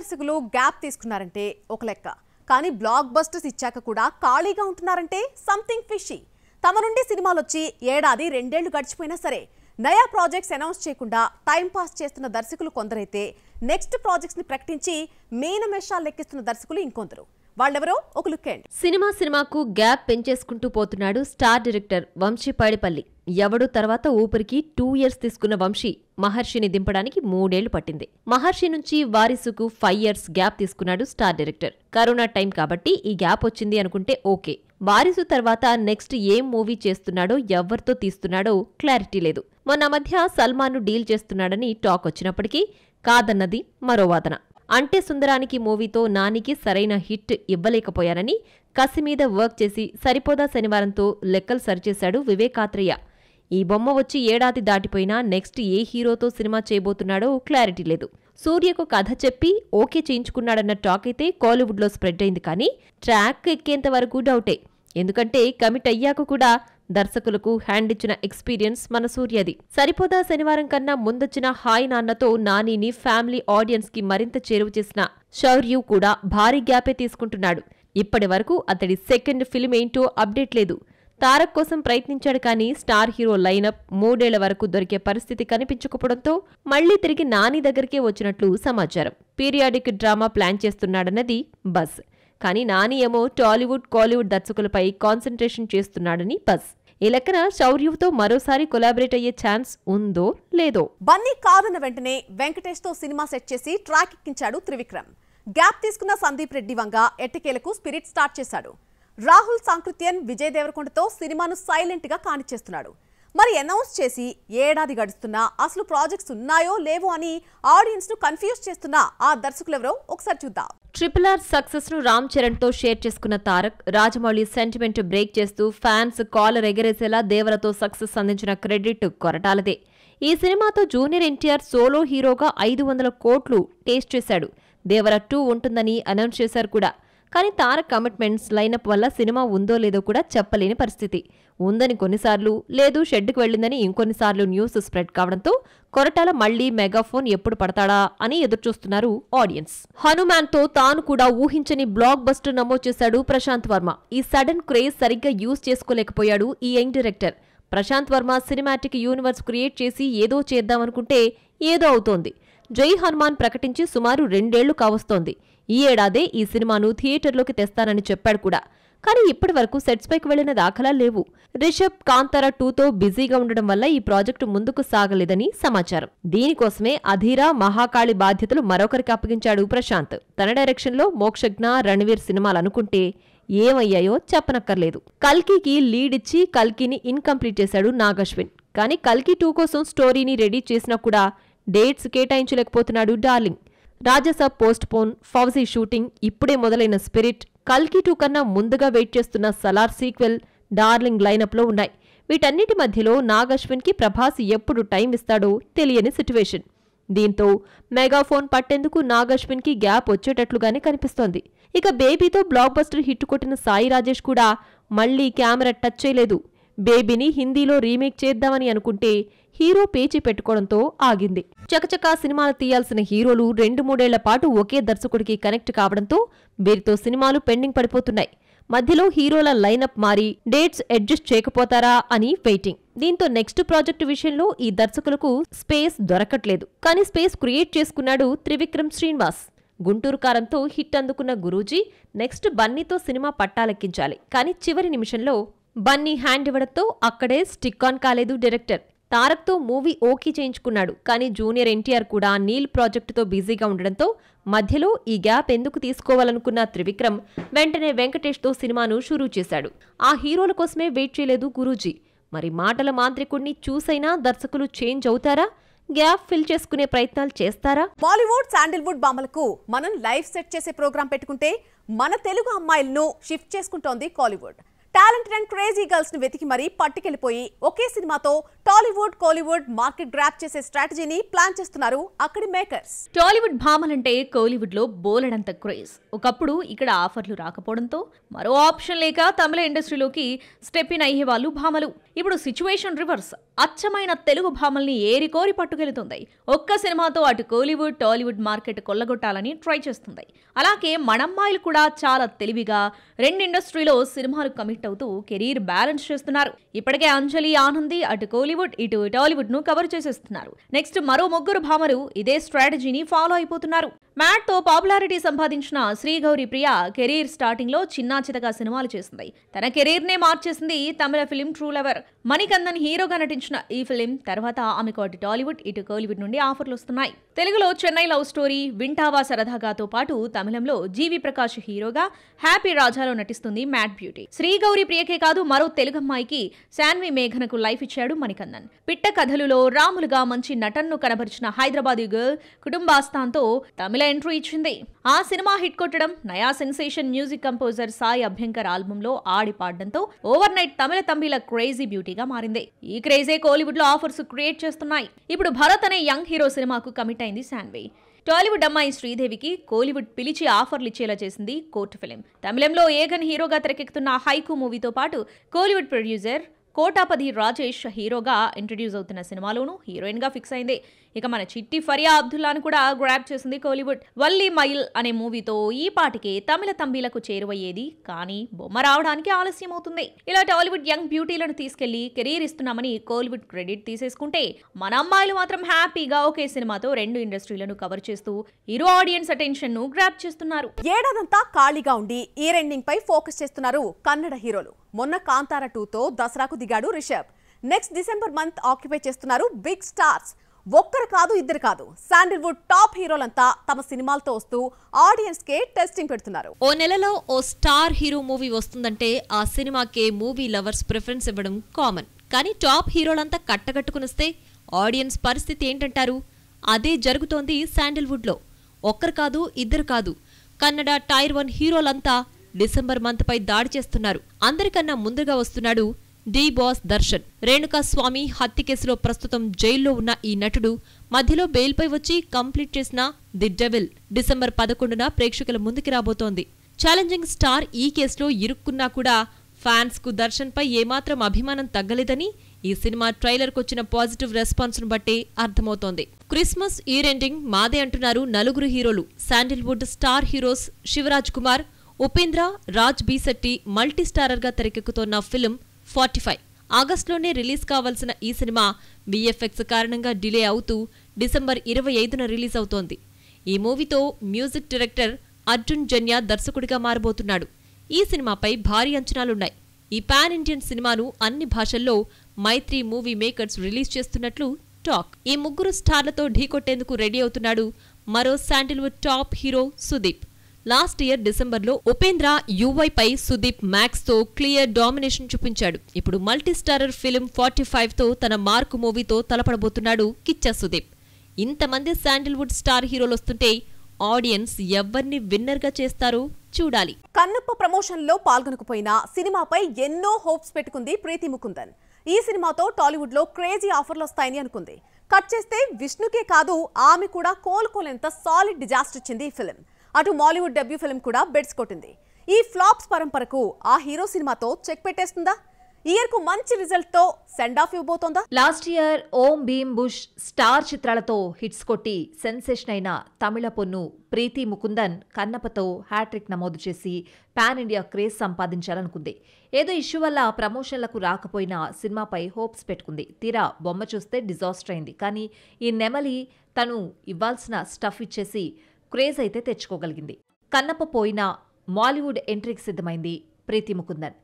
దర్శకులు గ్యాప్ తీసుకున్నారంటే ఒక లెక్క, కానీ బ్లాక్ బస్టర్స్ ఇచ్చాక కూడా ఖాళీగా ఉంటున్నారంటే సంథింగ్ ఫిషీ. తమ నుండి సినిమాలు వచ్చి ఏడాది రెండేళ్లు గడిచిపోయినా సరే నయా ప్రాజెక్ట్స్ అనౌన్స్ చేయకుండా టైం పాస్ చేస్తున్న దర్శకులు కొందరైతే నెక్స్ట్ ప్రాజెక్ట్స్ ని ప్రకటించి మేనమేషాలు లెక్కిస్తున్న దర్శకులు ఇంకొందరు. వాళ్ళెవరో ఒక లుక్ అండి. సినిమాకు గ్యాప్ పెంచేసుకుంటూ పోతున్నాడు స్టార్ డైరెక్టర్ వంశీ పైడిపల్లి. ఎవడు తర్వాత ఊపిరికి 2 years తీసుకున్న వంశీ మహర్షిని దింపడానికి 3 ఏళ్లు పట్టింది. మహర్షి నుంచి వారిసుకు 5 years గ్యాప్ తీసుకున్నాడు స్టార్ డైరెక్టర్. కరోనా టైం కాబట్టి ఈ గ్యాప్ వచ్చింది అనుకుంటే ఓకే. వారిసు తర్వాత నెక్స్ట్ ఏం మూవీ చేస్తున్నాడో ఎవరితో తీస్తున్నాడో క్లారిటీ లేదు. మొన్న మధ్య సల్మాన్ను డీల్ చేస్తున్నాడని టాక్ వచ్చినప్పటికీ కాదన్నది మరో వాదన. అంటే సుందరానికి మూవీతో నానికి సరైన హిట్ ఇవ్వలేకపోయానని కసిమీద వర్క్ చేసి సరిపోదా శనివారంతో లెక్కలు సరిచేశాడు వివేకాత్రేయ. ఈ బొమ్మ వచ్చి ఏడాది దాటిపోయినా నెక్స్ట్ ఏ హీరోతో సినిమా చేయబోతున్నాడో క్లారిటీ లేదు. సూర్యకు కథ చెప్పి ఓకే చేయించుకున్నాడన్న టాక్ అయితే కాలీవుడ్లో స్ప్రెడ్ అయింది. కానీ ట్రాక్ ఎక్కేంత వరకు డౌటే. ఎందుకంటే కమిట్ అయ్యాక కూడా దర్శకులకు హ్యాండ్ ఇచ్చిన ఎక్స్పీరియన్స్ మన సూర్యది. సరిపోదా శనివారం కన్నా ముందొచ్చిన హాయ్ నాన్నతో నానిని ఫ్యామిలీ ఆడియన్స్ కి మరింత చేరువ చేసిన శౌర్యు కూడా భారీ గ్యాపే తీసుకుంటున్నాడు. ఇప్పటి వరకు అతడి సెకండ్ ఫిల్మ్ ఏంటో అప్డేట్ లేదు. తారక్ కోసం ప్రయత్నించాడు కానీ స్టార్ హీరో లైనప్ 3 ఏళ్ల వరకు దొరికే పరిస్థితి కనిపించకపోవడంతో మళ్లీ తిరిగి నాని దగ్గరికే వచ్చినట్లు సమాచారం. పీరియాడిక్ డ్రామా ప్లాన్ చేస్తున్నాడన్నది బస్. కానీ నాని ఏమో టాలీవుడ్ కాలీవుడ్ దర్శకులపై కాన్సంట్రేషన్ చేస్తున్నాడని బస్. ఈ లెక్కన శౌర్యుతో మరోసారి కొలాబరేట్ అయ్యే ఛాన్స్ ఉందో లేదో. బన్నీ కాదన్న వెంటనే వెంకటేష్ తో సినిమా సెట్ చేసి ట్రాక్ ఎక్కించాడు త్రివిక్రమ్. గ్యాప్ తీసుకున్న సందీప్ రెడ్డి వంగ ఎట్టకేలకు స్పిరిట్ స్టార్ట్ చేశాడు. రాహుల్ సాంకృత్యన్ విజయ్ దేవరకొండతో సినిమాను సైలెంట్ గా కానిచ్చేస్తున్నాడు. మరి అనౌన్స్ చేసి ఏడాది గడుస్తున్నా అసలు ప్రాజెక్ట్స్ ఉన్నాయో లేవో అని ఆడియన్స్ ను కన్ఫ్యూజ్ చేస్తున్న ఆ దర్శకులెవరో ఒకసారి చూద్దాం. RRR సక్సెస్ ను రామ్ చరణ్ తో షేర్ చేసుకున్న తారక్, రాజమౌళి సెంటిమెంట్ బ్రేక్ చేస్తూ ఫ్యాన్స్ కాలర్ ఎగరేసేలా దేవరతో సక్సెస్ అందించిన క్రెడిట్ కొరటాలదే. ఈ సినిమాతో జూనియర్ ఎన్టీఆర్ సోలో హీరోగా 500 కోట్లు టేస్ట్ చేశాడు. దేవర 2 ఉంటుందని అనౌన్స్ చేశారు కూడా. కానీ తారక్ కమిట్మెంట్స్ లైనప్ వల్ల సినిమా ఉందో లేదో కూడా చెప్పలేని పరిస్థితి. ఉందని కొన్నిసార్లు, లేదు షెడ్డుకు వెళ్లిందని ఇంకొన్నిసార్లు న్యూస్ స్ప్రెడ్ కావడంతో కొరటాల మళ్లీ మెగాఫోన్ ఎప్పుడు పడతాడా అని ఎదురుచూస్తున్నారు ఆడియన్స్. హనుమాన్ తో తాను కూడా ఊహించని బ్లాక్ బస్టర్ నమోదు చేశాడు ప్రశాంత్ వర్మ. ఈ సడన్ క్రేజ్ సరిగ్గా యూజ్ చేసుకోలేకపోయాడు ఈ young director. Prashanth Varma cinematic universe create చేసి ఏదో చేద్దామనుకుంటే ఏదో అవుతోంది. జై హనుమాన్ ప్రకటించి సుమారు 2 ఏళ్లు కావస్తోంది. ఈ ఏడాదే ఈ సినిమాను థియేటర్లోకి తెస్తానని చెప్పాడు కూడా. కానీ ఇప్పటి వరకు సెట్స్ పైకి వెళ్లిన దాఖలా లేవు. రిషబ్ కాంతారా 2తో బిజీగా ఉండడం వల్ల ఈ ప్రాజెక్టు ముందుకు సాగలేదని సమాచారం. దీనికోసమే అధీరా, మహాకాళి బాధ్యతలు మరొకరికి అప్పగించాడు ప్రశాంత్. తన డైరెక్షన్లో మోక్షజ్ఞ, రణవీర్ సినిమాలనుకుంటే ఏమయ్యాయో చెప్పనక్కర్లేదు. కల్కికి లీడ్ ఇచ్చి కల్కిని ఇన్కంప్లీట్ చేశాడు నాగశ్విన్. కానీ కల్కి 2 కోసం స్టోరీని రెడీ చేసినా కూడా డేట్స్ కేటాయించలేకపోతున్నాడు darling. Raja Saab postpone, Fauji shooting, ఇప్పుడే మొదలైన స్పిరిట్, కల్కి 2 కన్నా ముందుగా వెయిట్ చేస్తున్న సలార్ సీక్వెల్, డార్లింగ్ లైనప్లో ఉన్నాయి. వీటన్నిటి మధ్యలో నాగశ్విన్ కి ప్రభాస్ ఎప్పుడు టైం ఇస్తాడో తెలియని సిట్యువేషన్. దీంతో మెగాఫోన్ పట్టేందుకు నాగశ్విన్ కి గ్యాప్ వచ్చేటట్లుగానే కనిపిస్తోంది. ఇక బేబీతో బ్లాక్ బస్టర్ హిట్ కొట్టిన సాయి రాజేష్ కూడా మళ్లీ కెమెరా టచ్ చేయలేదు. బేబీని హిందీలో రీమేక్ చేద్దామని అనుకుంటే హీరో పేచి పెట్టుకోవడంతో ఆగింది. చకచకా సినిమాలు తీయాల్సిన హీరోలు 2-3 ఏళ్ల పాటు ఒకే దర్శకుడికి కనెక్ట్ కావడంతో వీరితో సినిమాలు పెండింగ్ పడిపోతున్నాయి. మధ్యలో హీరోల లైనప్ మారి డేట్స్ అడ్జస్ట్ చేయకపోతారా అని వెయిటింగ్. దీంతో నెక్స్ట్ ప్రాజెక్టు విషయంలో ఈ దర్శకులకు స్పేస్ దొరకట్లేదు. కానీ స్పేస్ క్రియేట్ చేసుకున్నాడు త్రివిక్రమ్ శ్రీనివాస్. గుంటూరు కారంతో హిట్ అందుకున్న గురూజీ నెక్స్ట్ బన్నీతో సినిమా పట్టాలెక్కించాలి. కానీ చివరి నిమిషంలో బన్నీ హ్యాండ్ ఇవ్వడంతో అక్కడే స్టిక్ ఆన్ కాలేదు డైరెక్టర్. తారక్తో మూవీ ఓకే చేయించుకున్నాడు. కానీ జూనియర్ ఎన్టీఆర్ కూడా నీల్ ప్రాజెక్టుతో బిజీగా ఉండడంతో మధ్యలో ఈ గ్యాప్ ఎందుకు తీసుకోవాలనుకున్న త్రివిక్రమ్ వెంటనే వెంకటేష్తో సినిమాను షురూ చేశాడు. ఆ హీరోల కోసమే వెయిట్ చేయలేదు గురూజీ. మరి మాటల మాంత్రికుడిని చూసైనా దర్శకులు చేంజ్ అవుతారా? గ్యాప్ ఫిల్ చేసుకునే ప్రయత్నాలు చేస్తారా? బాలీవుడ్, శాండిల్వుడ్ బామలకు మనం లైఫ్ సెట్ చేసే ప్రోగ్రాం పెట్టుకుంటే మన తెలుగు అమ్మాయిలను షిఫ్ట్ చేసుకుంటోంది Kollywood. Talented and crazy girls ను వెతికి మరీ పట్టుకెళ్లిపోయి ఒకే సినిమాతో టాలీవుడ్ కోలీవుడ్ మార్కెట్ గ్రాప్ చేసే స్ట్రాటజీని ప్లాన్ చేస్తున్నారు అక్కడి మేకర్స్. టాలీవుడ్ భామలంటే కోలీవుడ్ లో బోలెడంత క్రేజ్. ఒకప్పుడు ఇక్కడ ఆఫర్లు రాకపోవడంతో మరో ఆప్షన్ లేక తమిళ ఇండస్ట్రీలోకి స్టెప్ ఇన్ అయ్యే వాళ్ళు భామలు. ఇప్పుడు సిచ్యువేషన్ రివర్స్. అచ్చమైన తెలుగు భామల్ని ఏరికోరి పట్టుకెళ్తుంది. ఒక్క సినిమాతో అటు కోలీవుడ్ టాలీవుడ్ మార్కెట్ కొల్లగొట్టాలని ట్రై చేస్తుంది. అలాగే మనమ్మాయిలు కూడా చాలా తెలివిగా రెండు ఇండస్ట్రీలో సినిమాలు కమిట్ అవుతూ కెరీర్ బ్యాలెన్స్ చేస్తున్నారు. ఇప్పటికే అంజలి ఆనంది అటు కోలీవుడ్ ఇటు టాలీవుడ్ ను కవర్ చేసేస్తున్నారు. నెక్స్ట్ మరో ముగ్గురు భామలు ఇదే స్ట్రాటజీని ఫాలో అయిపోతున్నారు. మ్యాట్ తో పాపులారిటీ సంపాదించిన శ్రీగౌరి ప్రియ కెరీర్ స్టార్టింగ్ లో చిన్నా చితగా సినిమాలు చేసింది. తన కెరీర్ నే మార్చేసింది తమిళ ఫిలిం ట్రూ లవర్. మణికందన్ హీరోగా నటించిన ఈ ఫిలిం తర్వాత ఆమెకు అటు టాలీవుడ్ ఇటు కోలీవుడ్ నుండి ఆఫర్లు వస్తున్నాయి. తెలుగులో చెన్నై లవ్ స్టోరీ, వింటావా సరదాగాతో పాటు తమిళంలో జీవి ప్రకాష్ హీరోగా హ్యాపీ రాజాలో నటిస్తుంది మ్యాట్ బ్యూటీ. శ్రీగౌరి ప్రియకే కాదు మరో తెలుగమ్మాయికి శాన్వి మేఘనకు లైఫ్ ఇచ్చాడు మణికందన్. పిట్ట కథలులో రాములుగా మంచి నటన్ను కనబరిచిన హైదరాబాదీ గర్ల్ కుటుంబాస్థాన్తో తమిళ ఎంట్రీ ఇచ్చింది. ఆ సినిమా హిట్ కొట్టడం, నయా sensation music composer Sai Abhyankar album లో ఆడి పాడడంతో ఓవర్ నైట్ తమిళ తంబిల క్రేజీ బ్యూటీగా మారింది. ఈ క్రేజే కోలీవుడ్ లో ఆఫర్స్ క్రియేట్ చేస్తున్నాయి. ఇప్పుడు భరత్ అనే యంగ్ హీరో సినిమాకు కమిట్ అయింది శాన్వి. టాలీవుడ్ అమ్మాయి శ్రీదేవికి కోలీవుడ్ పిలిచి ఆఫర్లు ఇచ్చేలా చేసింది కోర్టు ఫిలిం. తమిళంలో ఏగన్ హీరోగా తెరకెక్కుతున్న హైకు మూవీతో పాటు కోలీవుడ్ ప్రొడ్యూసర్ కోటాపతి రాజేష్ హీరోగా ఇంట్రడ్యూస్ అవుతున్న సినిమాలోనూ హీరోయిన్ గా ఫిక్స్ అయింది. ఇక మన చిట్టి ఫరియా అబ్దుల్లాను కూడా గ్రాప్ చేసింది కోలీవుడ్. వల్లి మైల్ అనే మూవీతో ఈ పాటికే తమిళ తంబిలకు చేరువయ్యేది. కానీ బొమ్మ రావడానికి ఆలస్యం అవుతుంది. ఇలా టాలీవుడ్ యంగ్ బ్యూటీలను తీసుకెళ్లి కెరీర్ ఇస్తున్నామని కోలీవుడ్ క్రెడిట్ తీసేసుకుంటే మన అమ్మాయిలు మాత్రం హ్యాపీగా ఒకే సినిమాతో రెండు ఇండస్ట్రీలను కవర్ చేస్తూ ఇరు ఆడియన్స్ అటెన్షన్ ను గ్రాప్ చేస్తున్నారు. ఏడాదంతా ఖాళీగా ఉండి ఈ రెండింగ్ పై ఫోకస్ చేస్తున్నారు కన్నడ హీరోలు. మొన్న కాంతార 2తో దసరాకు దిగాడు Rishab. Next December month occupy చేస్తున్నారు బిగ్ స్టార్స్. ఒక్కరు కాదు ఇద్దరు కాదు, శాండిల్వుడ్ టాప్ హీరోలంతా తమ సినిమాలతో వస్తూ ఆడియన్స్ కే టెస్టింగ్ పెడుతున్నారు. ఓ నెలలో ఓ స్టార్ హీరో మూవీ వస్తుందంటే ఆ సినిమాకే మూవీ లవర్స్ ప్రిఫరెన్స్ ఇవ్వడం కామన్. కానీ టాప్ హీరోలంతా కట్టగట్టుకునిస్తే ఆడియన్స్ పరిస్థితి ఏంటంటారు? అదే జరుగుతోంది శాండిల్వుడ్ లో. ఒక్కరు కాదు ఇద్దరు కాదు, కన్నడ టైర్ 1 హీరోలంతా డిసెంబర్ మంత్ పై దాడి చేస్తున్నారు. అందరికన్నా ముందుగా వస్తున్నాడు డి బాస్ దర్శన్. రేణుకా స్వామి హత్య కేసులో ప్రస్తుతం జైల్లో ఉన్న ఈ నటుడు మధ్యలో బెయిల్పై వచ్చి కంప్లీట్ చేసిన ది డెవిల్ డిసెంబర్ 11న ప్రేక్షకుల ముందుకి రాబోతోంది. ఛాలెంజింగ్ స్టార్ ఈ కేసులో ఇరుక్కున్నా కూడా ఫ్యాన్స్ కు దర్శన్ పై ఏమాత్రం అభిమానం తగ్గలేదని ఈ సినిమా ట్రైలర్ కొచ్చిన పాజిటివ్ రెస్పాన్స్ ను బట్టే అర్థమవుతోంది. క్రిస్మస్ ఇయర్ ఎండింగ్ మాదే అంటున్నారు నలుగురు హీరోలు. Sandalwood star heroes Shivaraj Kumar, Upendra, Raj B Shetty multi starrer గా తెరకెక్కుతోన్న ఫిల్మ్ 45 ఆగస్టులోనే రిలీజ్ కావాల్సిన ఈ సినిమా విఎఫ్ఎక్స్ కారణంగా డిలే అవుతూ డిసెంబర్ 25న రిలీజ్ అవుతోంది. ఈ మూవీతో మ్యూజిక్ డైరెక్టర్ అర్జున్ జన్య దర్శకుడిగా మారబోతున్నాడు. ఈ సినిమాపై భారీ అంచనాలున్నాయి. ఈ పాన్ ఇండియన్ సినిమాను అన్ని భాషల్లో మైత్రి మూవీ మేకర్స్ రిలీజ్ చేస్తున్నట్లు టాక్. ఈ ముగ్గురు స్టార్లతో ఢీకొట్టేందుకు రెడీ అవుతున్నాడు మరో Sandalwood top hero Sudeep. Last year డిసెంబర్లో ఉపేంద్ర యువై పై సుదీప్ మ్యాక్స్ తో క్లియర్ డామినేషన్ చూపించాడు. ఇప్పుడు మల్టీ స్టారర్ ఫిల్మ్ 45 తో తన మార్క్ మూవీతో తలపడబోతున్నాడు కిచ్చా సుదీప్. ఇంతమంది శాండిల్వుడ్ స్టార్ హీరోలు వస్తుంటే ఆడియన్స్ ఎవరిని విన్నర్ గా చేస్తారో చూడాలి. కన్నప్ప ప్రమోషన్ లో పాల్గొనకపోయినా సినిమాపై ఎన్నో హోప్స్ పెట్టుకుంది ప్రీతి ముకుందన్. ఈ సినిమాతో టాలీవుడ్ లో క్రేజీ ఆఫర్లు వస్తాయని అనుకుంది. కట్ చేస్తే విష్ణుకే కాదు ఆమె కూడా కోలుకోలేంత సాలిడ్ డిజాస్టర్ ఇచ్చింది ఈ ఫిల్మ్. అటు మాలీవుడ్ డెబ్యూ ఫిల్మ్ కూడా బెడ్స్ కొట్టింది. ఈ ఫ్లాప్స్ పరంపరకు ఆ హీరో సినిమాతో చెక్ పెట్టేస్తుందా? ఇయర్ కు మంచి రిజల్ట్ తో సెండ్ ఆఫ్ ఇవ్వబోతోందా? లాస్ట్ ఇయర్ ఓం భీమ్ బుష్ స్టార్ చిత్రాలతో హిట్స్ కొట్టి సెన్సేషన్ అయిన తమిళ పొన్ను ప్రీతి ముకుందన్ కన్నప్పతో హ్యాట్రిక్ నమోదు చేసి పాన్ ఇండియా క్రేజ్ సంపాదించాలనుకుంది. ఏదో ఇష్యూ వల్ల ప్రమోషన్లకు రాకపోయినా సినిమాపై హోప్స్ పెట్టుకుంది. తీరా బొమ్మ చూస్తే డిజాస్టర్ అయింది. కానీ ఈ నెమలి తను ఇవ్వాల్సిన స్టఫ్ ఇచ్చేసి క్రేజ్ అయితే తెచ్చుకోగలిగింది. కన్నప్ప పోయినా మాలీవుడ్ ఎంట్రీకి సిద్ధమైంది ప్రీతి ముకుందన్.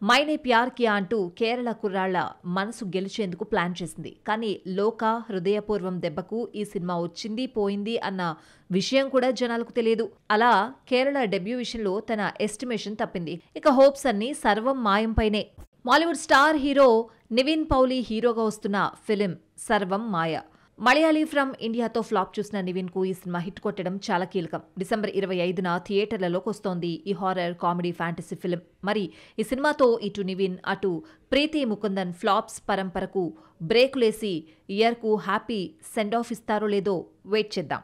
మైనే ప్యార్ కియా అంటూ కేరళ కుర్రాళ్ల మనసు గెలిచేందుకు ప్లాన్ చేసింది. కానీ లోక హృదయపూర్వం దెబ్బకు ఈ సినిమా వచ్చింది పోయింది అన్న విషయం కూడా జనాలకు తెలియదు. అలా కేరళ డెబ్యూ విషయంలో తన ఎస్టిమేషన్ తప్పింది. ఇక హోప్స్ అన్ని సర్వం మాయంపైనే. మాలీవుడ్ స్టార్ హీరో నివిన్ పౌలి హీరోగా వస్తున్న ఫిలిం సర్వం మాయ. మలయాళీ ఫ్రమ్ ఇండియాతో ఫ్లాప్ చూసిన నివిన్కు ఈ సినిమా హిట్ కొట్టడం చాలా కీలకం. డిసెంబర్ 25న థియేటర్లలోకి వస్తోంది ఈ హారర్ కామెడీ ఫ్యాంటసీ ఫిల్మ్. మరి ఈ సినిమాతో ఇటు నివిన్ అటు ప్రీతి ముకుందన్ ఫ్లాప్స్ పరంపరకు బ్రేకులేసి ఇయర్కు హ్యాపీ సెండ్ ఆఫ్ ఇస్తారో లేదో వెయిట్ చేద్దాం.